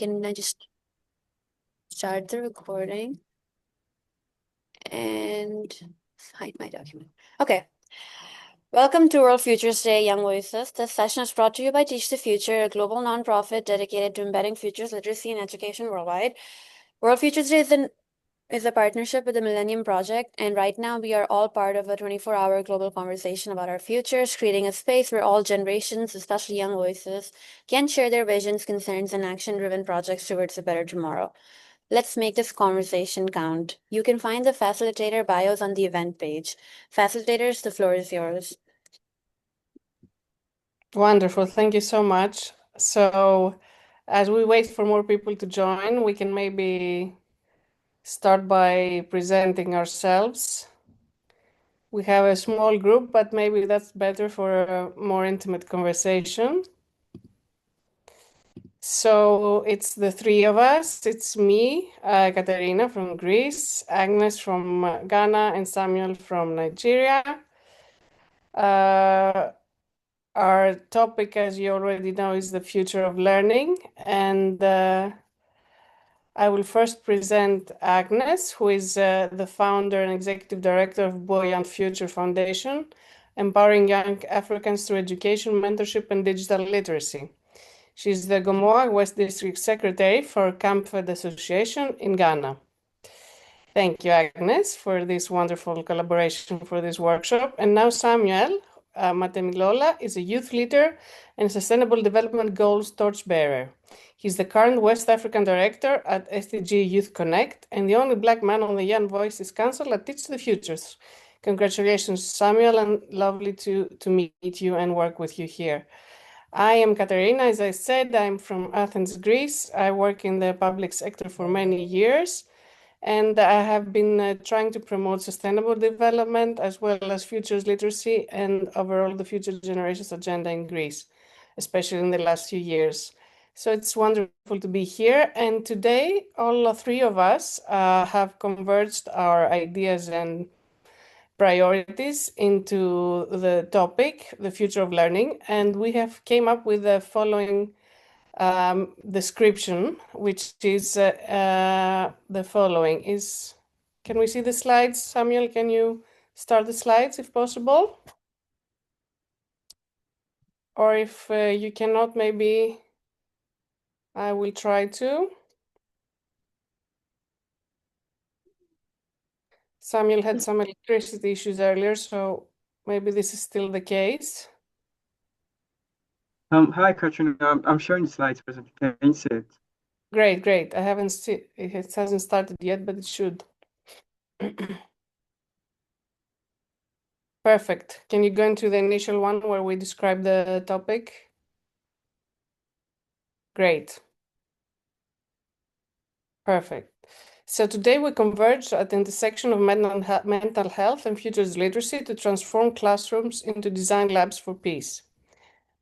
can just start the recording and hide my document. Okay. Welcome to World Futures Day, Young Voices. This session is brought to you by Teach the Future, a global nonprofit dedicated to embedding futures literacy and education worldwide. World Futures Day is a partnership with the Millennium Project, and right now we are all part of a 24-hour global conversation about our futures, creating a space where all generations, especially young voices, can share their visions, concerns, and action-driven projects towards a better tomorrow. Let's make this conversation count. You can find the facilitator bios on the event page. Facilitators, the floor is yours. Wonderful. Thank you so much. So as we wait for more people to join, we can maybe start by presenting ourselves. We have a small group, but maybe that's better for a more intimate conversation. So it's the three of us. It's me, Katarina from Greece, Agnes from Ghana, and Samuel from Nigeria. Our topic, as you already know, is the future of learning. And I will first present Agnes, who is the founder and executive director of Buoyant Future Foundation, empowering young Africans through education, mentorship, and digital literacy. She's the Gomoa West District Secretary for Camp Fed Association in Ghana. Thank you, Agnes, for this wonderful collaboration for this workshop. And now Samuel Matemilola is a youth leader and Sustainable Development Goals torchbearer. He's the current West African director at SDG Youth Connect and the only Black man on the Young Voices Council at Teach the Futures. Congratulations, Samuel, and lovely to meet you and work with you here. I am Katarina. As I said, I'm from Athens, Greece. I work in the public sector for many years. And I have been trying to promote sustainable development as well as futures literacy and overall the future generations agenda in Greece, especially in the last few years. So it's wonderful to be here. And today, all three of us have converged our ideas and priorities into the topic, the future of learning. And we have came up with the following description, which is the following. Can we see the slides? Samuel, can you start the slides if possible? Or if you cannot, maybe I will try to. Samuel had some electricity issues earlier, so maybe this is still the case. Hi, Katrina. I'm showing the slides, but can you see it? Great. I haven't seen it. It hasn't started yet, but it should. Perfect. Can you go into the initial one where we describe the topic? Great. Perfect. So today we converge at the intersection of mental health and futures literacy to transform classrooms into design labs for peace.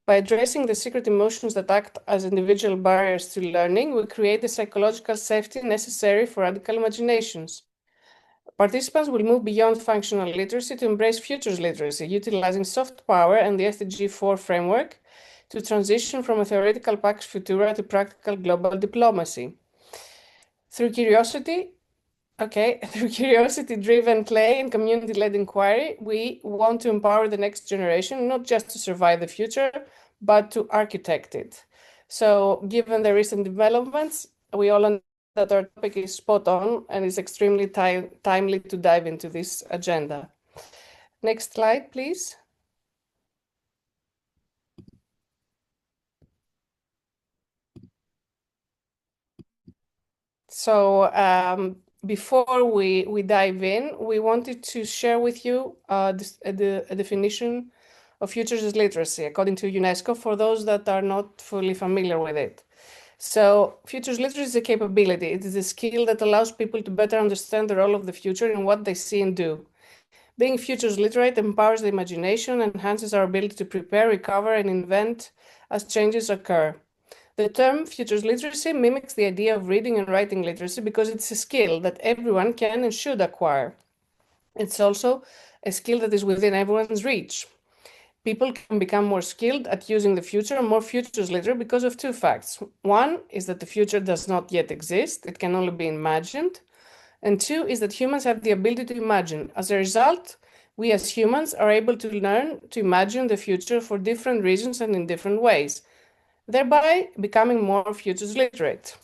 By addressing the secret emotions that act as individual barriers to learning, we create the psychological safety necessary for radical imaginations. Participants will move beyond functional literacy to embrace futures literacy, utilizing soft power and the SDG 4 framework to transition from a theoretical Pax Futura to practical global diplomacy. Through curiosity-driven play and community-led inquiry, we want to empower the next generation, not just to survive the future, but to architect it. So given the recent developments, we all know that our topic is spot on and is extremely timely to dive into this agenda. Next slide, please. So before we dive in, we wanted to share with you a definition of futures as literacy, according to UNESCO, for those that are not fully familiar with it. So futures literacy is a capability. It is a skill that allows people to better understand the role of the future in what they see and do. Being futures literate empowers the imagination, enhances our ability to prepare, recover, and invent as changes occur. The term futures literacy mimics the idea of reading and writing literacy because it's a skill that everyone can and should acquire. It's also a skill that is within everyone's reach. people can become more skilled at using the future and more futures later because of two facts. One is that the future does not yet exist, it can only be imagined. And two is that humans have the ability to imagine. As a result, we as humans are able to learn to imagine the future for different reasons and in different ways, thereby becoming more futures literate.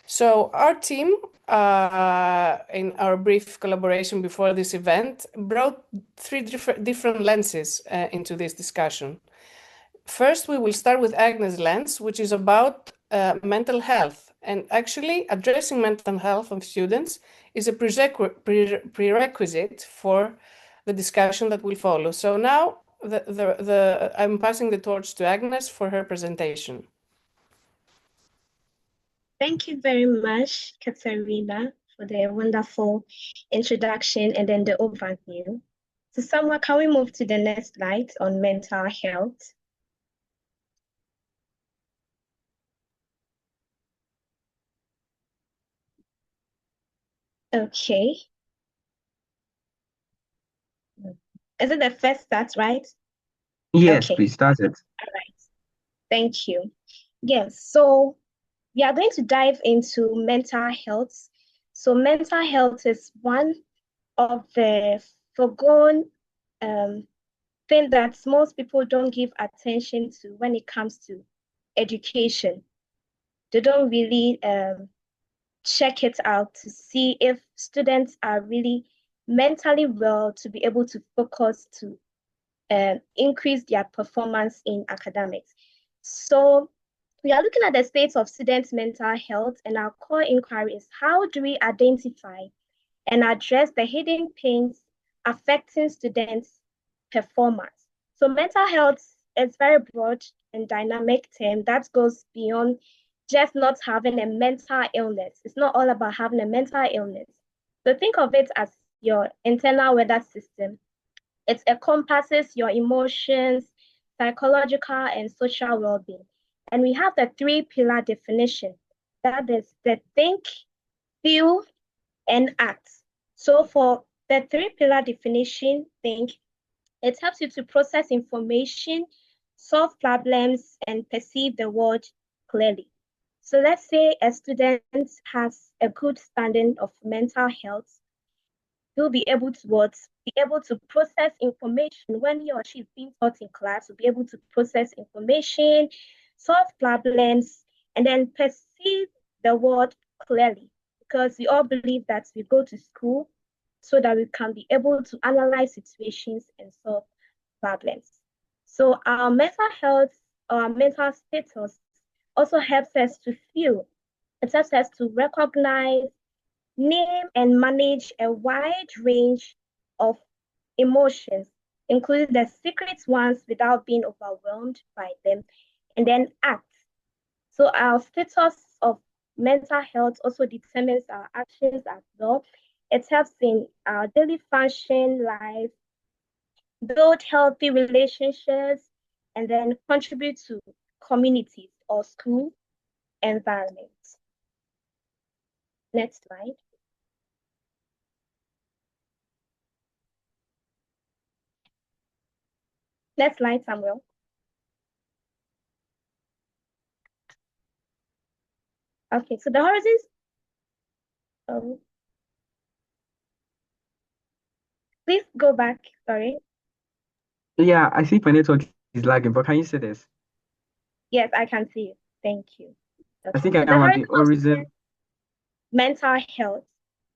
So our team, in our brief collaboration before this event, brought three different lenses into this discussion. First, we will start with Agnes' lens, which is about mental health. And actually, addressing mental health of students is a prerequisite for the discussion that will follow. So now I'm passing the torch to Agnes for her presentation. Thank you very much, Katarina, for the wonderful introduction and then the overview. So Samuel, can we move to the next slide on mental health? Okay. Is it the first start, right? Yes, Okay. please start it. All right. Thank you. Yes, so we are going to dive into mental health. So mental health is one of the forgone thing that most people don't give attention to when it comes to education. They don't really check it out to see if students are really mentally well to be able to focus to increase their performance in academics. So we are looking at the state of students' mental health, and our core inquiry is how do we identify and address the hidden pains affecting students' performance. So mental health is very broad and dynamic term that goes beyond just not having a mental illness. It's not all about having a mental illness. So think of it as your internal weather system. It encompasses your emotions, psychological and social well-being. And we have the three-pillar definition. That is the think, feel, and act. So for the three-pillar definition, think, it helps you to process information, solve problems, and perceive the world clearly. So let's say a student has a good standing of mental health. He'll be able to process information when he or she is being taught in class, will be able to process information, solve problems, and then perceive the world clearly. Because we all believe that we go to school so that we can be able to analyze situations and solve problems. So our mental health, our mental status also helps us to feel. It helps us to recognize, name, and manage a wide range of emotions, including the secret ones without being overwhelmed by them, and then act. So our status of mental health also determines our actions as well. It helps in our daily function life, build healthy relationships, and then contribute to communities or school environments. Next slide. Next slide, Samuel. Okay, so the horizons. Please go back. Sorry. Yeah, I think my network is lagging, but can you say this? Yes, I can see it. Thank you. I Okay, think so I the am at the horizon of origin. mental health.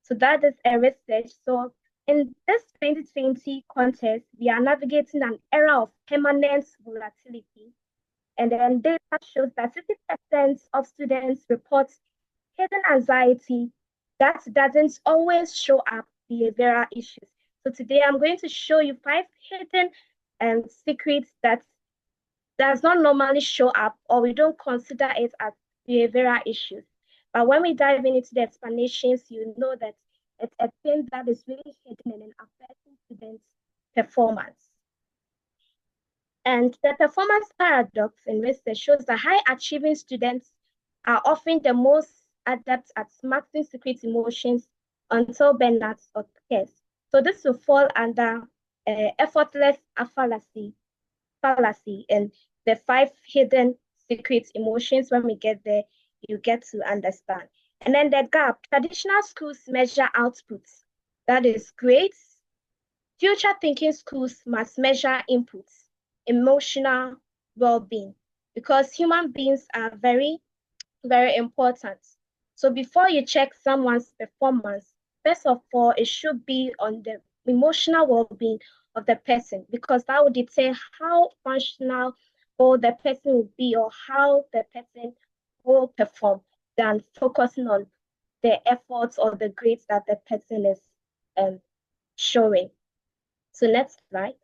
So that is a research. So in this 2020 contest, we are navigating an era of permanent volatility. And then data shows that 60% of students report hidden anxiety that doesn't always show up behavioral issues. So today I'm going to show you 5 hidden secrets that does not normally show up or we don't consider it as behavioral issues. But when we dive into the explanations, you know that it's a thing that is really hidden and affecting students' performance. And the performance paradox in research shows that high achieving students are often the most adept at masking secret emotions until burnout occurs. So this will fall under effortless fallacy, fallacy and the 5 hidden secret emotions. When we get there, you get to understand. And then the gap, traditional schools measure outputs. That is great. Future thinking schools must measure inputs, emotional well-being, because human beings are very, very important. So before you check someone's performance, first of all, it should be on the emotional well-being of the person, because that would determine how functional or the person will be or how the person will perform than focusing on the efforts or the grades that the person is showing. So next slide.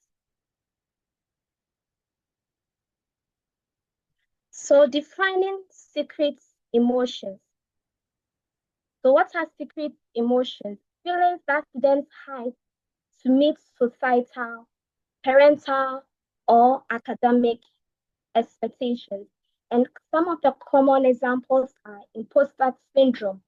So defining secret emotions. So what are secret emotions? Feelings that students hide to meet societal, parental, or academic expectations. And some of the common examples are imposter syndrome,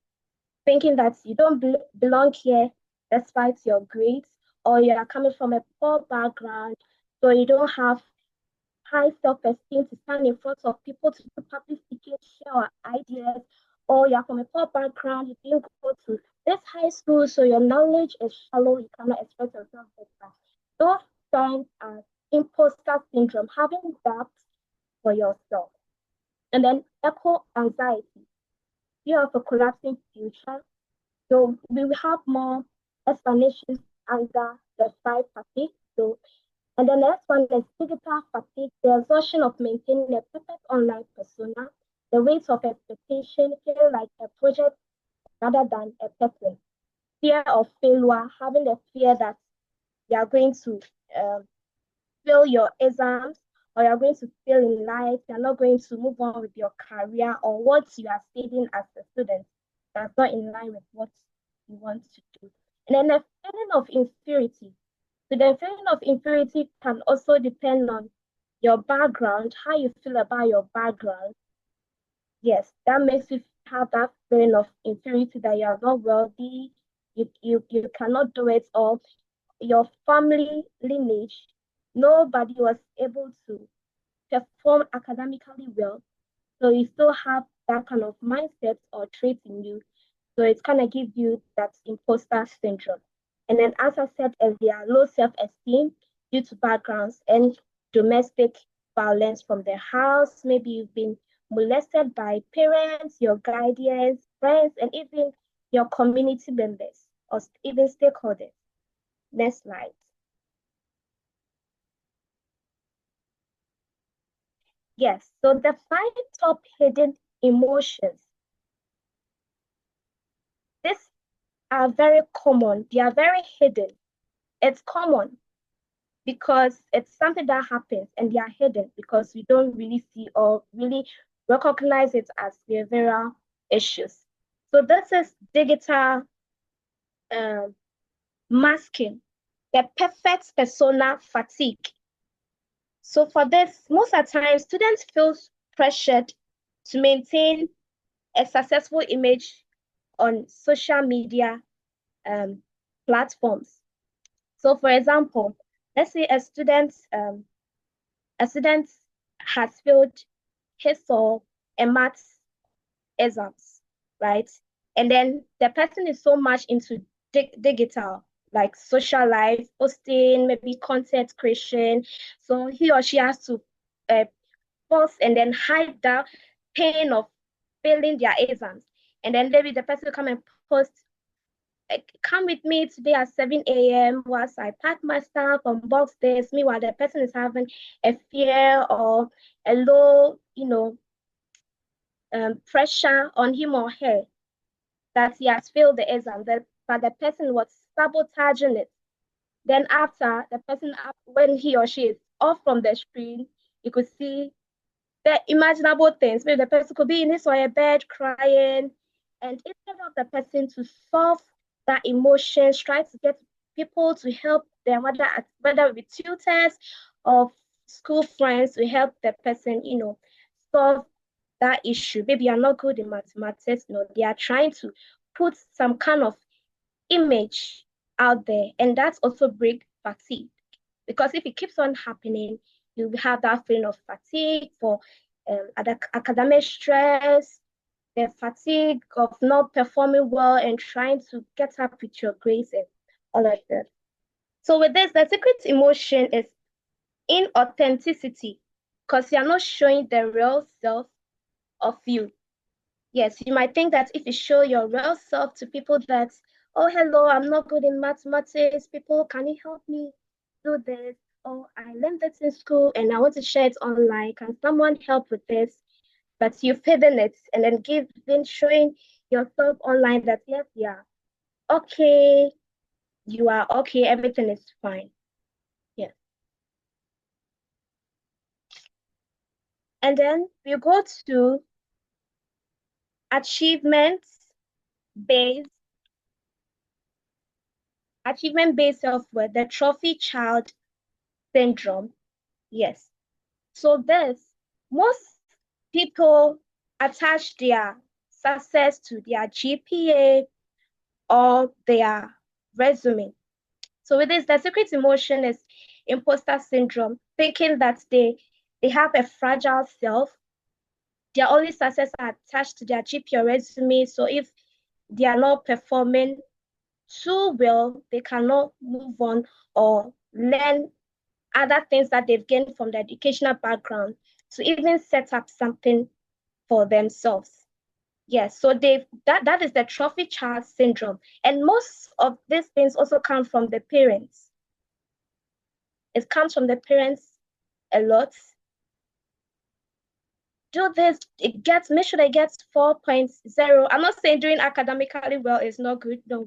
thinking that you don't belong here despite your grades, or you are coming from a poor background, so you don't have high self-esteem to stand in front of people to do public speaking, share ideas, or you're from a poor background, you didn't go to this high school, so your knowledge is shallow, you cannot express yourself better. Those signs are imposter syndrome, having doubts for yourself. And then echo anxiety, fear of a collapsing future. So we will have more explanations under the 5 fatigue. So, and the next one is digital fatigue, the exhaustion of maintaining a perfect online persona, the weight of expectation, feeling like a project rather than a person, fear of failure, having the fear that you are going to fail your exams or you're going to fail in life, you're not going to move on with your career or what you are studying as a student that's not in line with what you want to do. And then the feeling of inferiority. So the feeling of inferiority can also depend on your background, how you feel about your background. Yes, that makes you have that feeling of inferiority that you are not wealthy, you cannot do it, or your family lineage, nobody was able to perform academically well. So you still have that kind of mindset or trait in you. So it's kind of give you that imposter syndrome. And then, as I said earlier, low self-esteem due to backgrounds and domestic violence from the house. Maybe you've been molested by parents, your guardians, friends, and even your community members or even stakeholders. Next slide. Yes, so the 5 top hidden emotions. These are very common. They are very hidden. It's common because it's something that happens and they are hidden because we don't really see or really recognize it as behavioral issues. So this is digital masking, the perfect persona fatigue. So for this, most of the time, students feel pressured to maintain a successful image on social media platforms. So for example, let's say a student has failed his or a maths exams, right? And then the person is so much into digital, like social life, posting, maybe content creation. So he or she has to post and then hide the pain of failing their exams. And then maybe the person will come and post, come with me today at 7 a.m. whilst I pack my stuff on box this. Meanwhile, the person is having a fear or a low, pressure on him or her that he has failed the exam, but the person was sabotaging it. Then after the person, when he or she is off from the screen, you could see the imaginable things. Maybe the person could be in his or her bed crying, and instead of the person to solve that emotions, try to get people to help them, whether with tutors or school friends to help the person, solve that issue. Maybe you're not good in mathematics. No, they are trying to put some kind of image out there, and that's also break fatigue. Because if it keeps on happening, You have that feeling of fatigue for academic stress, the fatigue of not performing well and trying to get up with your grades and all of that. So with this, the secret emotion is inauthenticity, because you're not showing the real self of you. Yes, you might think that if you show your real self to people that, oh, hello, I'm not good in mathematics, people, can you help me do this? Oh, I learned this in school and I want to share it online. Can someone help with this? But you've hidden it and then showing yourself online that, yes, yeah, okay, you are okay, everything is fine. Yes. And then we go to achievement-based self-worth, the trophy child syndrome. Yes. So most people attach their success to their GPA or their resume. So with this, the secret emotion is imposter syndrome, thinking that they have a fragile self. Their only success are attached to their GPA or resume. So if they are not performing too well, they cannot move on or learn other things that they've gained from the educational background to even set up something for themselves. Yes, so that is the trophy child syndrome. And most of these things also come from the parents. It comes from the parents a lot. Do this, make sure they get 4.0. I'm not saying doing academically well is not good. No,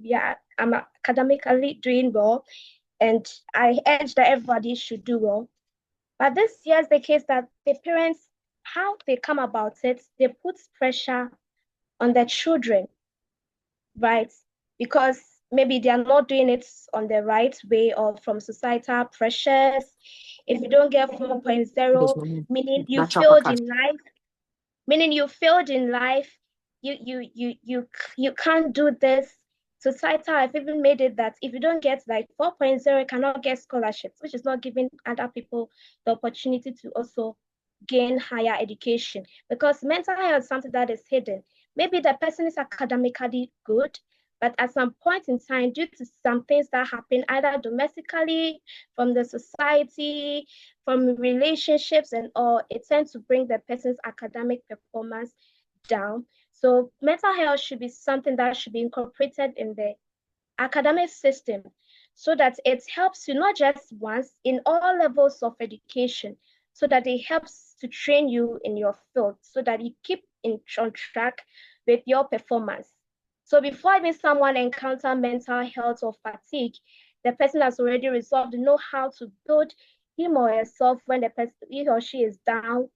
I'm academically doing well. And I urge that everybody should do well. But this year is the case that the parents, how they come about it, they put pressure on their children, right? Because maybe they are not doing it on the right way or from societal pressures. If you don't get 4.0, meaning you failed in life, you can't do this. Society have even made it that if you don't get like 4.0, you cannot get scholarships, which is not giving other people the opportunity to also gain higher education, because mental health is something that is hidden. Maybe the person is academically good, but at some point in time, due to some things that happen either domestically, from the society, from relationships and all, it tends to bring the person's academic performance down. So mental health should be something that should be incorporated in the academic system so that it helps you not just once, in all levels of education, so that it helps to train you in your field so that you keep on track with your performance. So before even someone encounters mental health or fatigue, the person has already resolved to know how to build him or herself when he or she is down,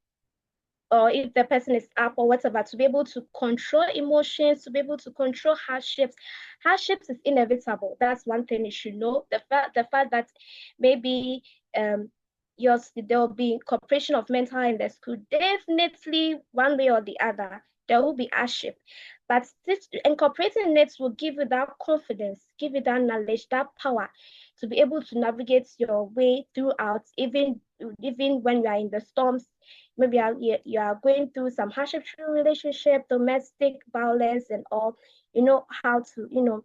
or if the person is up or whatever, to be able to control emotions, to be able to control hardships. Hardships is inevitable. That's one thing you should know. The fact that maybe there will be incorporation of mental health in the school, definitely one way or the other, there will be hardship. But incorporating it will give you that confidence, give you that knowledge, that power to be able to navigate your way throughout, even when you are in the storms. Maybe you are going through some hardship through relationship, domestic violence and all. You know how to,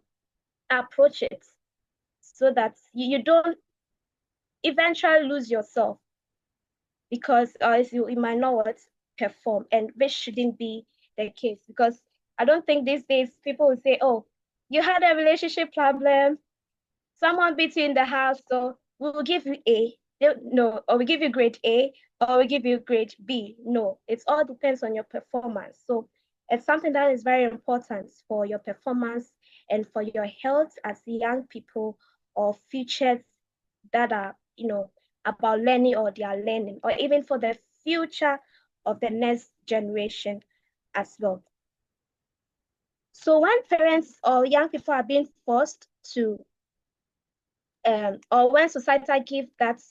approach it so that you don't eventually lose yourself, because you might not perform, and which shouldn't be the case. Because I don't think these days people will say, oh, you had a relationship problem, someone beat you in the house, so we'll give you A. No, or we give you grade A, or we give you grade B. No, it all depends on your performance. So it's something that is very important for your performance and for your health as young people or futures that are, about learning or they are learning, or even for the future of the next generation as well. So when parents or young people are being forced to or when society gives that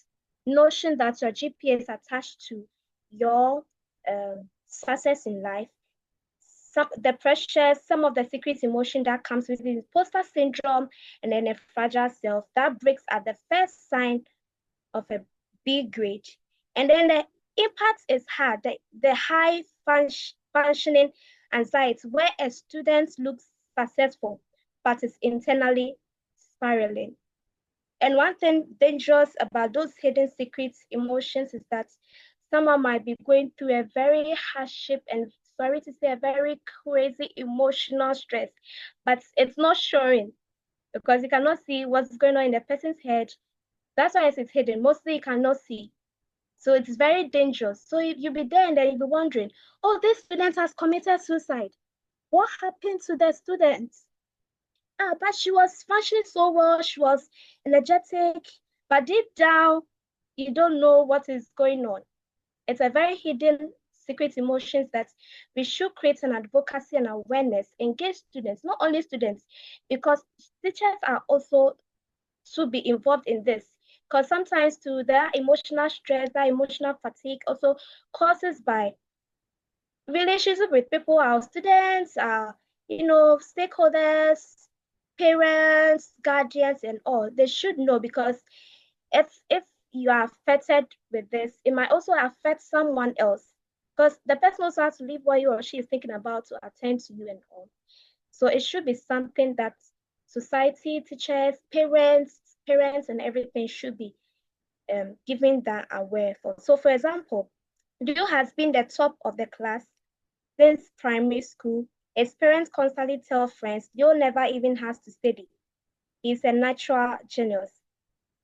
notion that your GPA is attached to your success in life, the pressure, some of the secret emotion that comes with the imposter syndrome, and then a fragile self that breaks at the first sign of a B grade. And then the impact is hard, the high functioning anxiety, where a student looks successful, but is internally spiraling. And one thing dangerous about those hidden secret emotions is that someone might be going through a very hardship and, sorry to say, a very crazy emotional stress, but it's not showing because you cannot see what's going on in the person's head. That's why it's hidden. Mostly you cannot see. So it's very dangerous. So if you'll be there and then you'll be wondering, oh, this student has committed suicide. What happened to the student? But she was functioning so well. She was energetic. But deep down, you don't know what is going on. It's a very hidden secret emotions that we should create an advocacy and awareness, engage students, not only students, because teachers are also to be involved in this. Because sometimes too, their emotional stress, their emotional fatigue also causes by relationship with people, our students, our stakeholders, parents, guardians, and all. They should know because if you are affected with this, it might also affect someone else because the person also has to leave what he or she is thinking about to attend to you and all. So it should be something that society, teachers, parents, and everything should be giving that aware for. So, for example, Dio has been the top of the class since primary school. His parents constantly tell friends Dio never even has to study. He's a natural genius.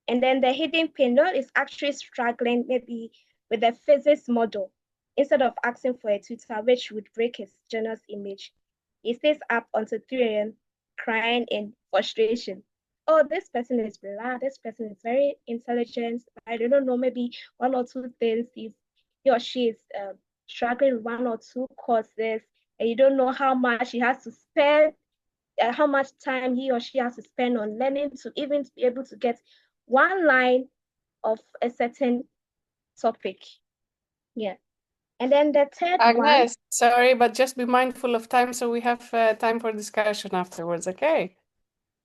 And then the hidden pain is actually struggling maybe with the physics model instead of asking for a tutor, which would break his genius image. He stays up until 3 a.m. crying in frustration. Oh, this person is blah, this person is very intelligent. I don't know, maybe one or two things. He or she is struggling with one or two courses, and you don't know how much he has to spend, how much time he or she has to spend on learning to even be able to get one line of a certain topic. Yeah. And then the third one. Agnes, sorry, but just be mindful of time so we have time for discussion afterwards, okay?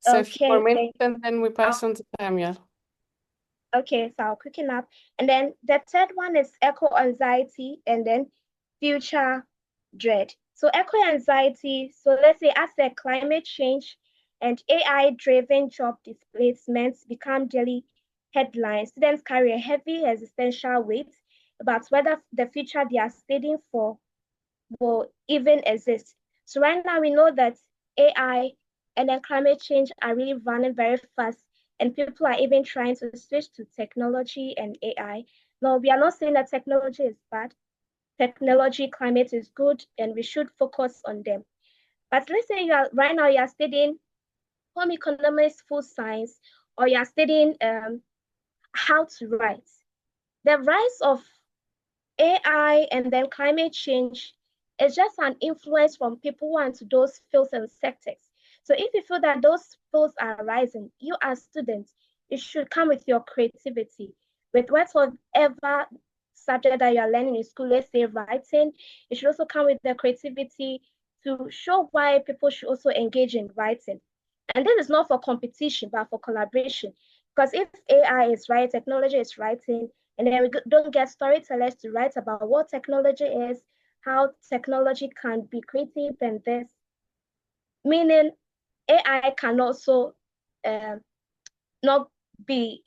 So a few more Okay, minutes and then we pass on to Samuel. Okay, so I'll quicken up. And then the third one is eco anxiety and then future dread. So eco anxiety, so let's say as the climate change and AI-driven job displacements become daily headlines, students carry a heavy existential weight about whether the future they are studying for will even exist. So right now we know that AI and then climate change are really running very fast, and people are even trying to switch to technology and AI. No, we are not saying that technology is bad. Technology, climate is good, and we should focus on them. But let's say right now you are studying home economics, food science, or you are studying how to write. The rise of AI and then climate change is just an influence from people who are into those fields and sectors. So if you feel that those fields are rising, you as students, you should come with your creativity, with whatever subject that you are learning in school, let's say writing, you should also come with the creativity to show why people should also engage in writing. And this is not for competition, but for collaboration. Because if AI is right, technology is writing, and then we don't get storytellers to write about what technology is, how technology can be creative and this, meaning AI can also not be,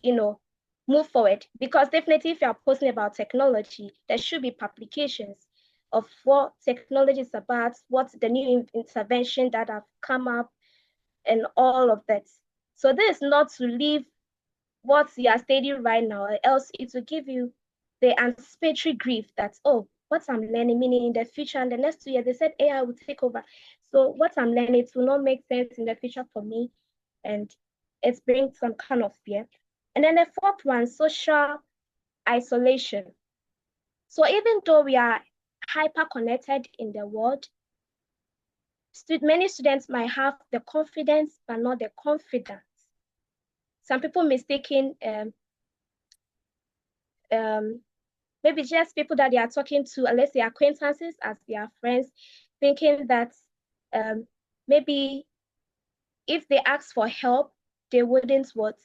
move forward. Because definitely if you're posting about technology, there should be publications of what technology is about, what the new intervention that have come up and all of that. So this is not to leave what you are studying right now, or else it will give you the anticipatory grief that, oh, what I'm learning, meaning in the future and the next 2 years, they said AI will take over. So what I'm learning, it will not make sense in the future for me. And it brings some kind of fear. And then the fourth one, social isolation. So even though we are hyper connected in the world, many students might have the confidence, but not the confidence. Some people mistaking maybe just people that they are talking to, unless they are acquaintances as their friends, thinking that maybe if they ask for help, they wouldn't what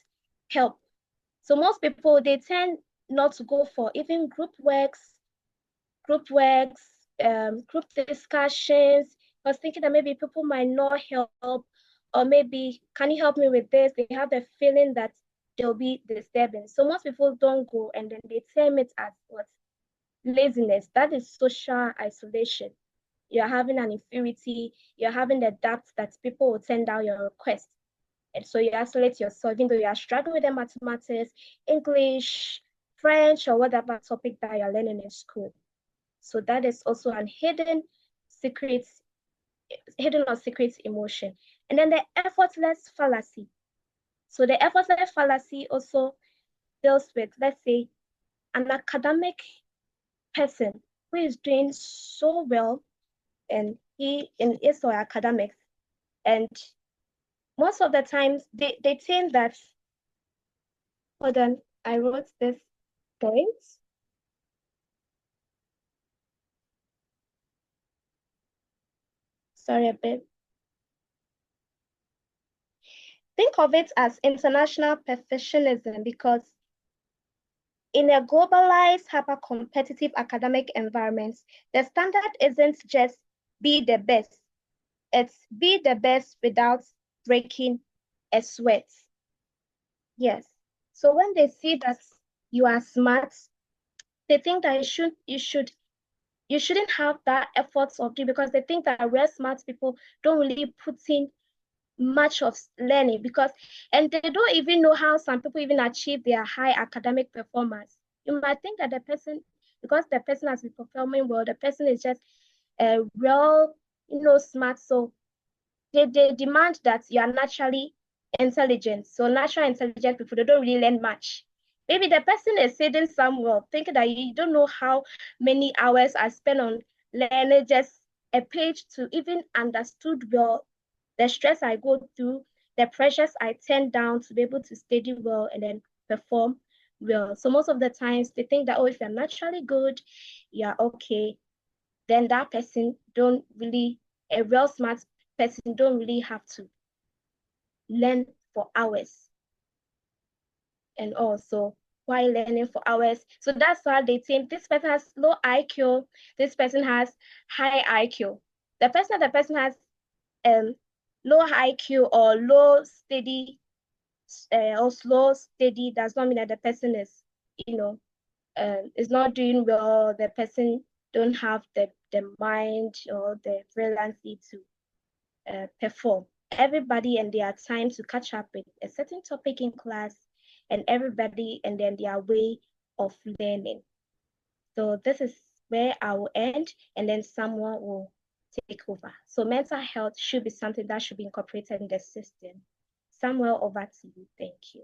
help. So most people, they tend not to go for even group group discussions. I was thinking that maybe people might not help, or maybe, can you help me with this? They have the feeling that there'll be disturbance. So most people don't go, and then they term it as what? Laziness. That is social isolation. You're having an inferiority, you're having the doubt that people will turn down your request. And so you isolate yourself, even though you are struggling with the mathematics, English, French, or whatever topic that you're learning in school. So that is also an secret, hidden or secret emotion. And then the effortless fallacy. So the effortless fallacy also deals with, let's say, an academic person who is doing so well and he in his or academics. And most of the times they think that, hold on, I wrote this point. Sorry a bit. Think of it as international perfectionism, because in a globalized, hyper-competitive academic environment, the standard isn't just be the best, it's be the best without breaking a sweat. Yes. So when they see that you are smart, they think that you shouldn't have that effort of doing, because they think that we're smart people don't really put in much of learning, because and they don't even know how some people even achieve their high academic performance. You might think that the person, because the person has been performing well, the person is just a real, smart. So they demand that you are naturally intelligent. So natural intelligent people, they don't really learn much. Maybe the person is sitting somewhere thinking that you don't know how many hours I spend on learning just a page to even understood well the stress I go through, the pressures I turn down to be able to study well and then perform well. So most of the times they think that, oh, if you're naturally good, you're okay, then that person don't really, a real smart person don't really have to learn for hours. And also while learning for hours, so that's why they think this person has low IQ, this person has high IQ. The person has low IQ or low steady or slow steady does not mean that the person is, is not doing well. The person don't have the mind or the brilliancy to perform. Everybody and their time to catch up with a certain topic in class, and everybody and then their way of learning. So this is where I will end, and then someone will take over. So mental health should be something that should be incorporated in the system. Samuel, over to you. Thank you.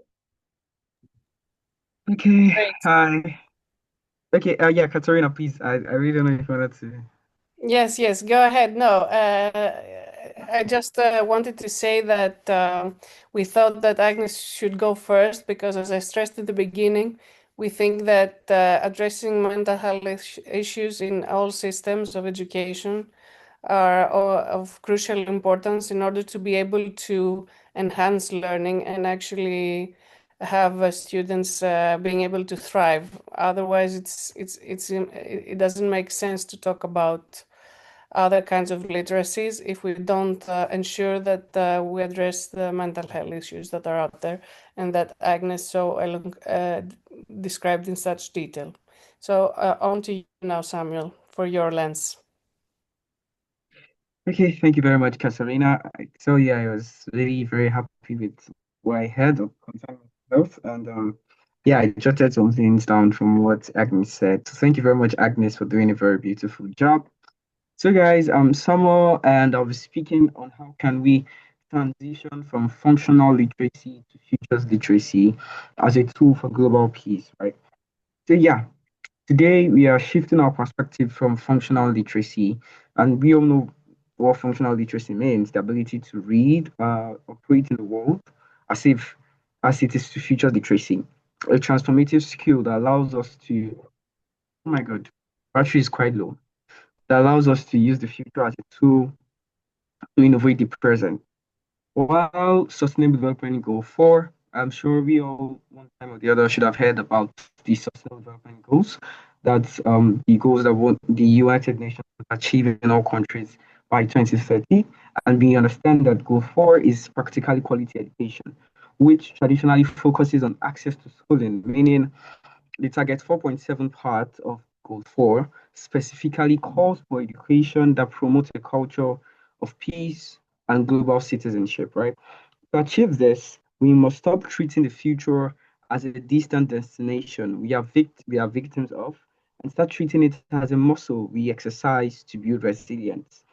Okay, Great. hi. Okay, yeah, Katarina, please. I really don't know if you wanted to. Yes, go ahead. No, I just wanted to say that we thought that Agnes should go first because, as I stressed at the beginning, we think that addressing mental health issues in all systems of education are of crucial importance in order to be able to enhance learning and actually have students being able to thrive. Otherwise, it doesn't make sense to talk about other kinds of literacies if we don't ensure that we address the mental health issues that are out there and that Agnes so described in such detail. So on to you now, Samuel, for your lens. Okay, thank you very much, Katarina. So yeah, I was really very happy with what I heard of concerning health, and yeah, I jotted some things down from what Agnes said. So thank you very much, Agnes, for doing a very beautiful job. So guys, I'm Samuel, and I'll be speaking on how can we transition from functional literacy to futures literacy as a tool for global peace, right? So yeah, today we are shifting our perspective from functional literacy, and we all know what functional literacy means: the ability to read, operate in the world as it is to futures literacy, a transformative skill that allows us to. Oh my God, battery is quite low. That allows us to use the future as a tool to innovate the present. While Sustainable Development Goal 4 I'm sure we all, one time or the other, should have heard about the Sustainable Development Goals. That's the goals that the United Nations will achieve in all countries by 2030. And we understand that Goal 4 is practically quality education, which traditionally focuses on access to schooling, meaning the target 4.7 part of Goal 4 specifically calls for education that promotes a culture of peace and global citizenship, right? To achieve this, we must stop treating the future as a distant destination we are victims of and start treating it as a muscle we exercise to build resilience.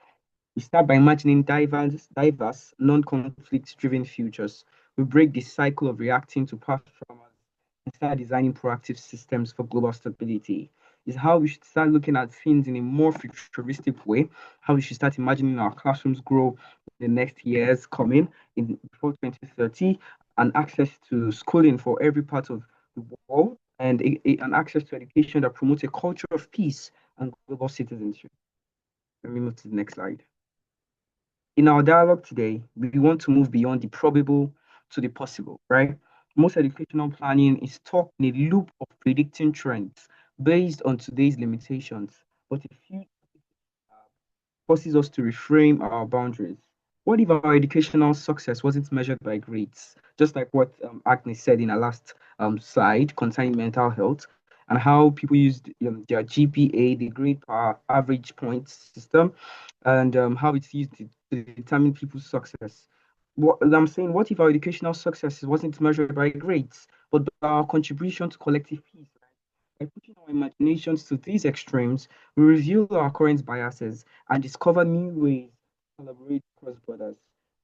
We start by imagining diverse, non-conflict driven futures. We break the cycle of reacting to past traumas and start designing proactive systems for global stability. Is how we should start looking at things in a more futuristic way, how we should start imagining our classrooms grow in the next years coming in before 2030, and access to schooling for every part of the world, and an access to education that promotes a culture of peace and global citizenship. Let me move to the next slide. In our dialogue today, we want to move beyond the probable to the possible, right? Most educational planning is stuck in a loop of predicting trends based on today's limitations, but a few forces us to reframe our boundaries. What if our educational success wasn't measured by grades? Just like what Agnes said in her last slide concerning mental health and how people use their GPA, the grade per average points system, and how it's used to determine people's success. What I'm saying, what if our educational success wasn't measured by grades, but by our contribution to collective peace? By pushing our imaginations to these extremes, we reveal our current biases and discover new ways to collaborate across borders.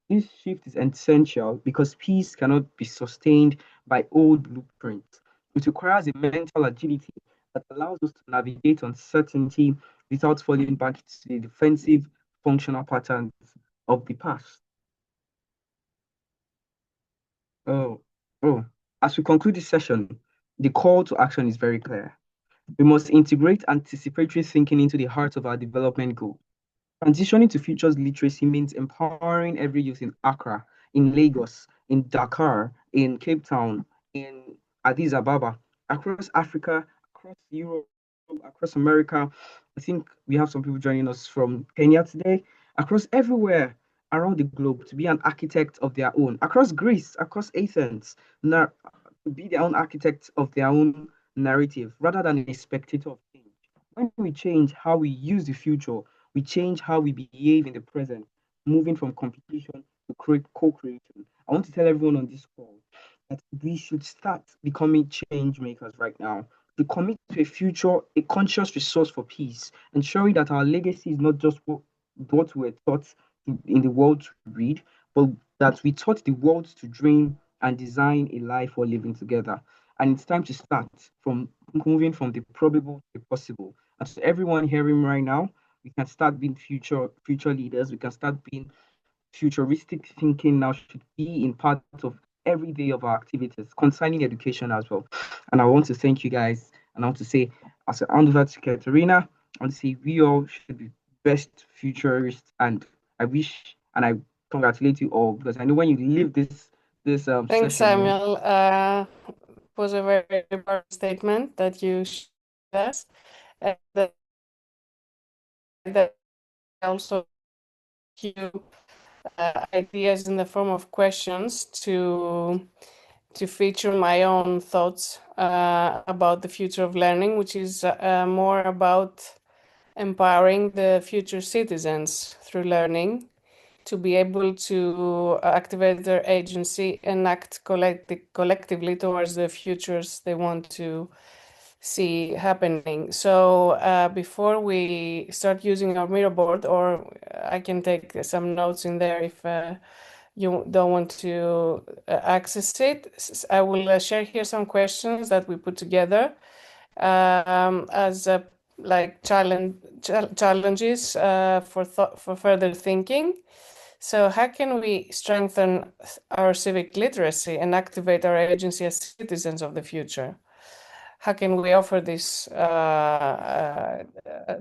This shift is essential because peace cannot be sustained by old blueprints. It requires a mental agility that allows us to navigate uncertainty without falling back into the defensive functional patterns of the past. Oh, oh. As we conclude this session, the call to action is very clear. We must integrate anticipatory thinking into the heart of our development goal. Transitioning to futures literacy means empowering every youth in Accra, in Lagos, in Dakar, in Cape Town, in Addis Ababa, across Africa, across Europe, across America. I think we have some people joining us from Kenya today, across everywhere around the globe to be an architect of their own, across Greece, across Athens, to be their own architects of their own narrative rather than a spectator of change. When we change how we use the future, we change how we behave in the present, moving from competition to co-creation. I want to tell everyone on this call that we should start becoming change makers right now. To commit to a future, a conscious resource for peace, ensuring that our legacy is not just what we're taught in the world to read, but that we taught the world to dream and design a life for living together. And it's time to start from moving from the probable to the possible. And to everyone hearing right now, we can start being future leaders. We can start being futuristic thinking now should be in part of every day of our activities concerning education as well. And I want to thank you guys. And I want to say, as I hand over to Katarina, I want to say we all should be best futurists. And I wish and I congratulate you all because I know when you leave this Thanks, session, Samuel. It was a very important statement that you shared with us. And that also you ideas in the form of questions to feature my own thoughts about the future of learning, which is more about empowering the future citizens through learning to be able to activate their agency and act collectively towards the futures they want to see happening. So before we start using our mirror board, or I can take some notes in there if you don't want to access it, I will share here some questions that we put together as like challenges for further thinking. So how can we strengthen our civic literacy and activate our agency as citizens of the future? How can we offer this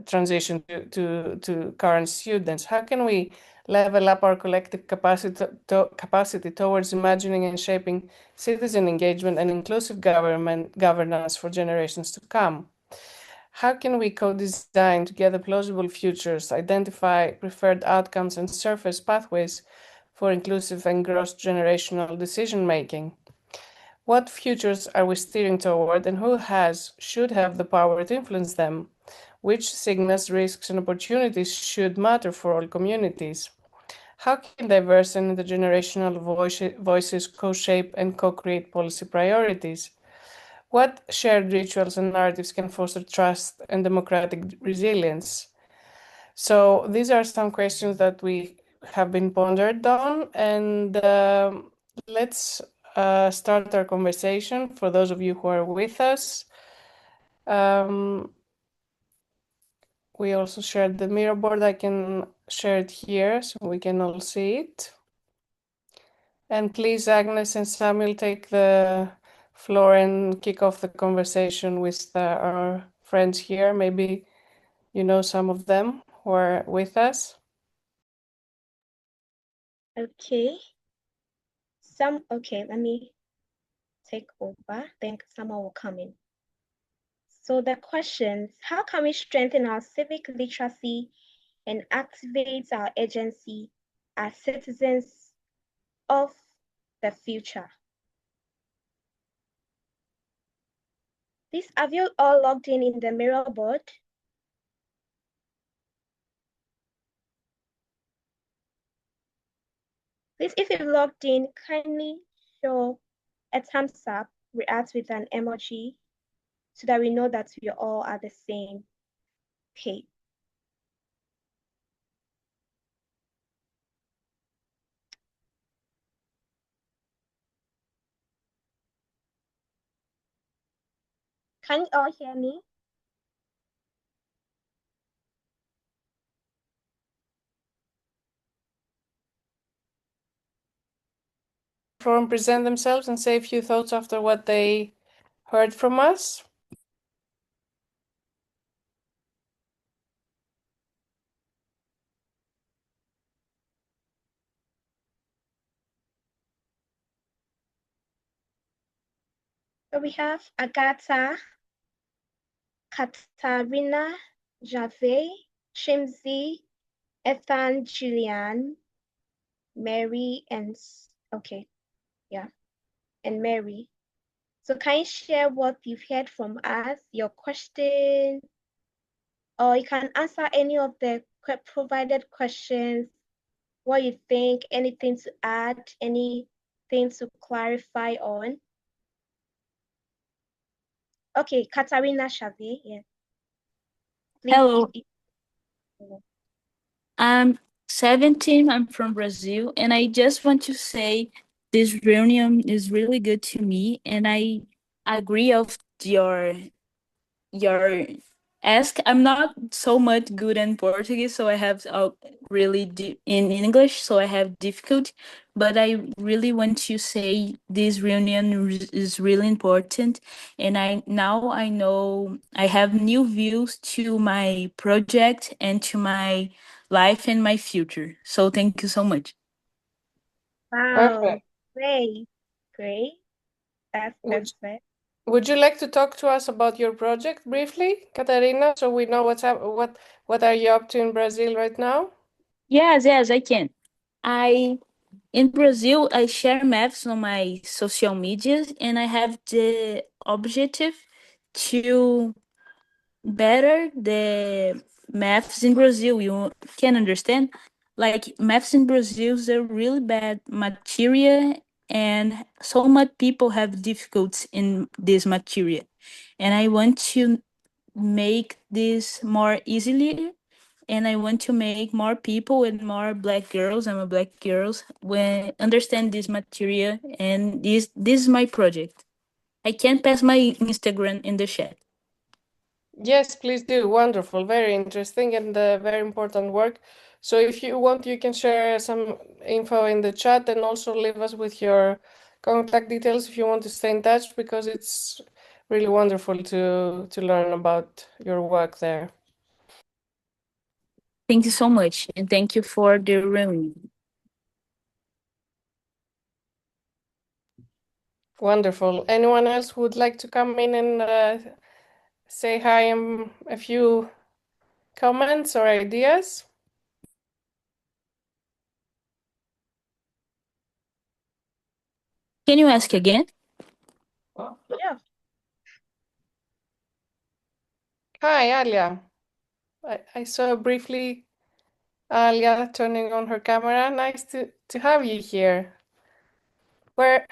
transition to current students? How can we level up our collective capacity towards imagining and shaping citizen engagement and inclusive governance for generations to come. How can we co-design together plausible futures, identify preferred outcomes, and surface pathways for inclusive and cross-generational decision-making? What futures are we steering toward, and who should have the power to influence them? Which signals, risks, and opportunities should matter for all communities? How can diverse and intergenerational voices co-shape and co-create policy priorities? What shared rituals and narratives can foster trust and democratic resilience? So these are some questions that we have been pondered on, and let's start our conversation. For those of you who are with us, we also shared the mirror board. I can share it here so we can all see it. And please, Agnes and Samuel, take the floor and kick off the conversation with our friends here. Maybe you know some of them who are with us. Okay. Okay, let me take over. Then someone will come in. So the questions: how can we strengthen our civic literacy and activate our agency as citizens of the future? Please, have you all logged in the mirror board? Please, if you've logged in, kindly show a thumbs up, react with an emoji, so that we know that we all are the same page. Can you all hear me? From present themselves and say a few thoughts after what they heard from us. So we have Agatha, Katarina, Jave, Chimzi, Ethan, Julian, Mary, and and Mary. So can you share what you've heard from us, your question, or you can answer any of the provided questions, what you think, anything to add, anything to clarify on? Okay, Katarina Chave, yeah. Please, Hello. I'm 17. I'm from Brazil, and I just want to say this reunion is really good to me, and I agree of your ask. I'm not so much good in Portuguese, so I have in English, so I have difficulty. But I really want to say this reunion is really important, and I know I have new views to my project and to my life and my future. So thank you so much. Wow, Perfect. great. That's perfect. Would you like to talk to us about your project briefly, Katarina, so we know what are you up to in Brazil right now? Yes, I can. In Brazil, I share maps on my social medias, and I have the objective to better the maths in Brazil. You can understand? Like maths in Brazil is a really bad material, and so much people have difficulties in this material. And I want to make this more easily, and I want to make more people and more black girls. I'm a black girls when understand this material, and this is my project. I can pass my Instagram in the chat. Yes, please do. Wonderful, very interesting, and very important work. So if you want, you can share some info in the chat and also leave us with your contact details if you want to stay in touch, because it's really wonderful to learn about your work there. Thank you so much, and thank you for the room. Wonderful. Anyone else who would like to come in and say hi and a few comments or ideas? Can you ask again? Yeah. Hi, Alia. I saw briefly Alia turning on her camera. Nice to have you here. Where